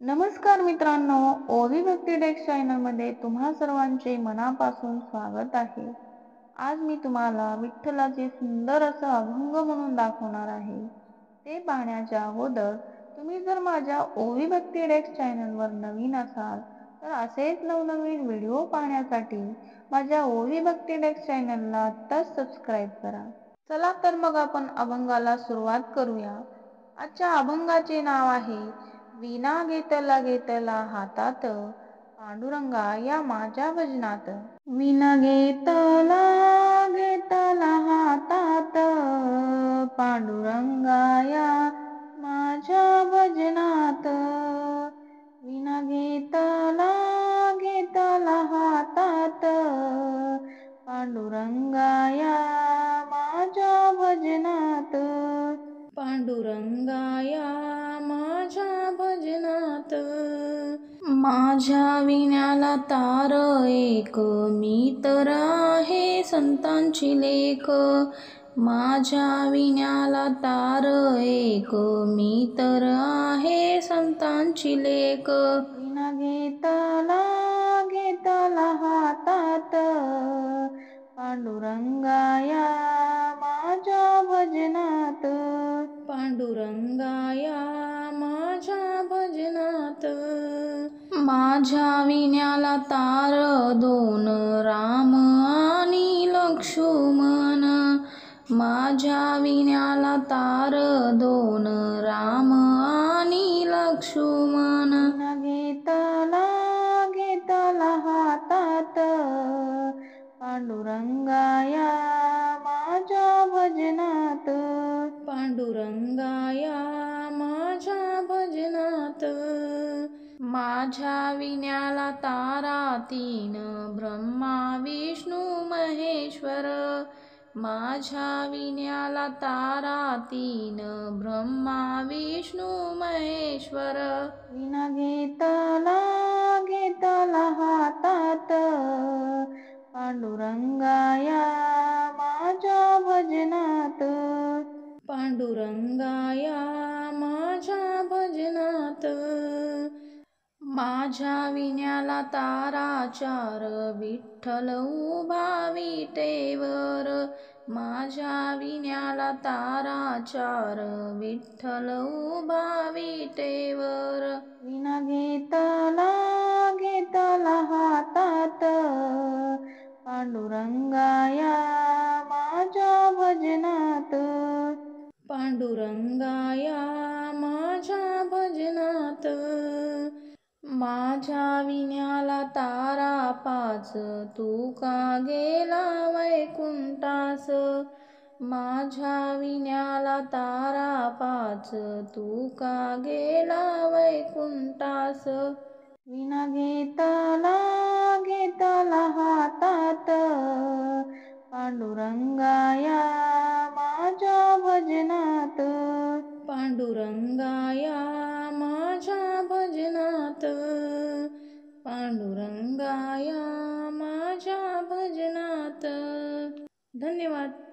नमस्कार मित्रांनो, ओवी भक्ती डेस्क चॅनलमध्ये तुम्हा सर्वांचे मनापासून स्वागत आहे. आज मी तुम्हाला विठ्ठलाचे सुंदर असं अभंग म्हणून दाखवणार आहे. ते पाहण्याच्या अगोदर तुम्ही जर माझ्या ओवी भक्ती डेस्क चॅनलवर नवीन असाल तर असेच नवनवीन व्हिडिओ पाहण्यासाठी माझ्या ओवी भक्ती डेस्क चॅनलला आत्ताच सबस्क्राईब करा. चला तर मग आपण अभंगाला सुरुवात करूया. आजच्या अभंगाचे नाव आहे वीणा घेतला घेतला हातात पांडुरंगा या माझ्या भजनात. वीणा घेतला घेतला हातात पांडुरंगा या माझ्या भजनात. वीणा घेतला घेतला हातात पांडुरंगा या माझ्या भजनात. पांडुरंगाया माझ्या भजनात. माझ्या विण्याला तार एक मी तर आहे संतांची लेक. माझ्या विण्याला तार एक मी तर आहे संतांची लेक. वीणा घेतला घेतला हातात पांडुरंगाया माझ्या भजनात. पांडुरंगाया माझ्या भजनात. माझ्या विण्याला तार दोन राम आणि लक्ष्मण. माझ्या विण्याला तार दोन राम आणि लक्ष्मण. घेतला घेतला हातात पांडुरंगाया माझ्या भजनात. पांडुरंगाया माझ्या भजनात. माझ्या विण्याला तारा तीन ब्रह्मा विष्णू महेश्वर. माझ्या विण्याला तारा तीन ब्रह्मा विष्णू महेश्वर. वीणा घेतला घेतला हातात पांडुरंगाया माझ्या भजनात. पांडुरंगाया माझ्या भजनात. माझ्या विण्याला तारा चार विठ्ठल उभा विटेवर. माझ्या विण्याला तारा चार विठ्ठल उभा विटेवर. वीणा घेतला घेतला हातात पांडुरंगाया माझ्या भजनात. पांडुरंगाया माझ्या भजनात. माझ्या विण्याला तारा पाच तू का गेला वैकुंठास. माझ्या विण्याला तारा पाच तू का गेला वैकुंठास. वीणा घेतला घेतला हातात पांडुरंगाया माझ्या भजनात. पांडुरंगाया माझ्या भजनात. पांडुरंगाया माझ्या भजनात. धन्यवाद.